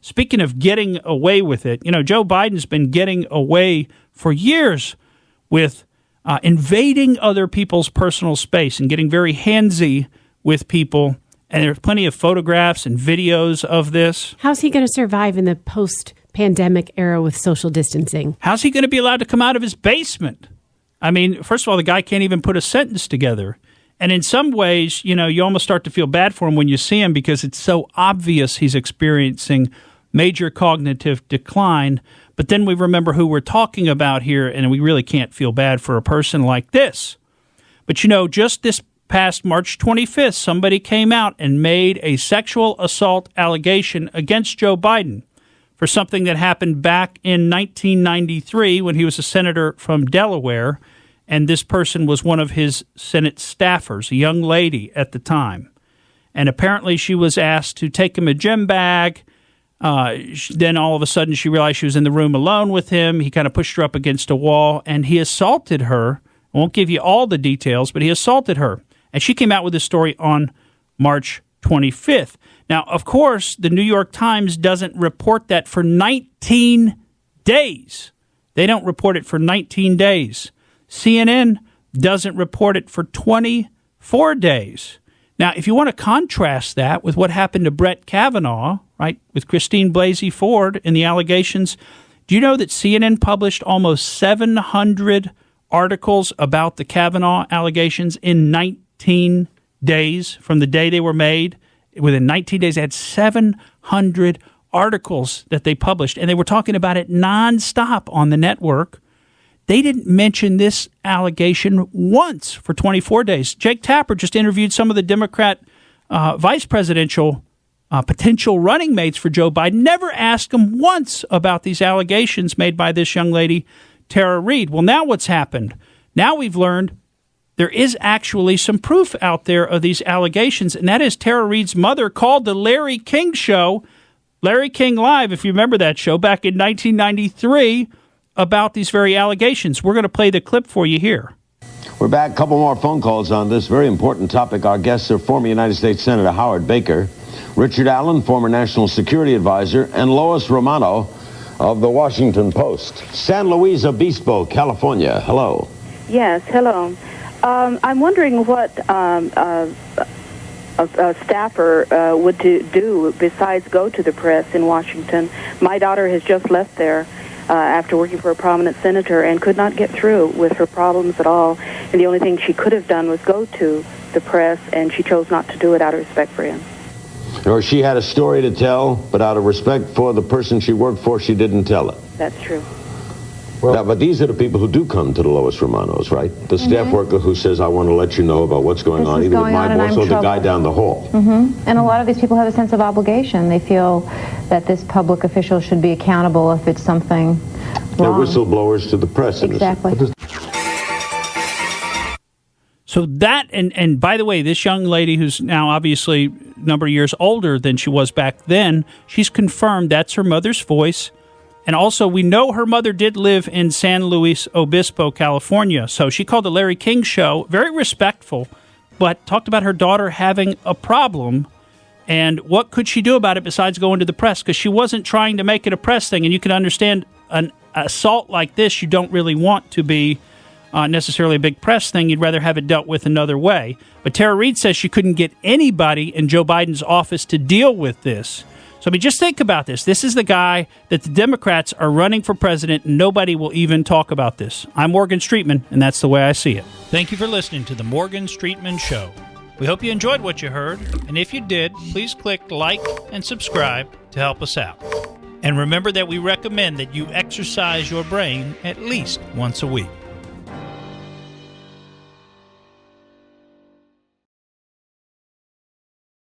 speaking of getting away with it, Joe Biden's been getting away for years with invading other people's personal space and getting very handsy with people. And there's plenty of photographs and videos of this. How's he going to survive in the post-pandemic era with social distancing? How's he going to be allowed to come out of his basement? I mean, first of all, the guy can't even put a sentence together. And in some ways, you almost start to feel bad for him when you see him because it's so obvious he's experiencing major cognitive decline. But then we remember who we're talking about here, and we really can't feel bad for a person like this. But, just this past March 25th, somebody came out and made a sexual assault allegation against Joe Biden for something that happened back in 1993 when he was a senator from Delaware, and this person was one of his Senate staffers, a young lady at the time. And apparently she was asked to take him a gym bag. Then all of a sudden she realized she was in the room alone with him. He kind of pushed her up against a wall, and he assaulted her. I won't give you all the details, but he assaulted her. And she came out with this story on March 25th. Now, of course, the New York Times doesn't report that for 19 days. They don't report it for 19 days. CNN doesn't report it for 24 days. Now, if you want to contrast that with what happened to Brett Kavanaugh, right, with Christine Blasey Ford and the allegations, do you know that CNN published almost 700 articles about the Kavanaugh allegations in 19 days from the day they were made? Within 19 days, they had 700 articles that they published, and they were talking about it nonstop on the network. They didn't mention this allegation once for 24 days. Jake Tapper just interviewed some of the Democrat vice presidential potential running mates for Joe Biden, never asked him once about these allegations made by this young lady, Tara Reade. Well, now what's happened? Now we've learned there is actually some proof out there of these allegations, and that is Tara Reade's mother called the Larry King Show, Larry King Live, if you remember that show, back in 1993, about these very allegations. We're going to play the clip for you here. We're back. A couple more phone calls on this very important topic. Our guests are former United States Senator Howard Baker, Richard Allen, former National Security Advisor, and Lois Romano of the Washington Post. San Luis Obispo, California. Hello. Yes, hello. I'm wondering what a staffer would do besides go to the press in Washington. My daughter has just left there after working for a prominent senator and could not get through with her problems at all. And the only thing she could have done was go to the press, and she chose not to do it out of respect for him. Or she had a story to tell, but out of respect for the person she worked for, she didn't tell it. That's true. Well, now, but these are the people who do come to the Lois Romanos, right? The staff worker who says, I want to let you know about what's going on, either with my boss or the guy down the hall. And a lot of these people have a sense of obligation. They feel that this public official should be accountable if it's something wrong. They're whistleblowers to the press. Exactly. So that, and by the way, this young lady who's now obviously a number of years older than she was back then, she's confirmed that's her mother's voice. And also, we know her mother did live in San Luis Obispo, California. So she called the Larry King Show, very respectful, but talked about her daughter having a problem. And what could she do about it besides going to the press? Because she wasn't trying to make it a press thing. And you can understand an assault like this, you don't really want to be necessarily a big press thing. You'd rather have it dealt with another way. But Tara Reade says she couldn't get anybody in Joe Biden's office to deal with this. So, I mean, just think about this. This is the guy that the Democrats are running for president, and nobody will even talk about this. I'm Morgan Streetman, and that's the way I see it. Thank you for listening to the Morgan Streetman Show. We hope you enjoyed what you heard, and if you did, please click like and subscribe to help us out. And remember that we recommend that you exercise your brain at least once a week.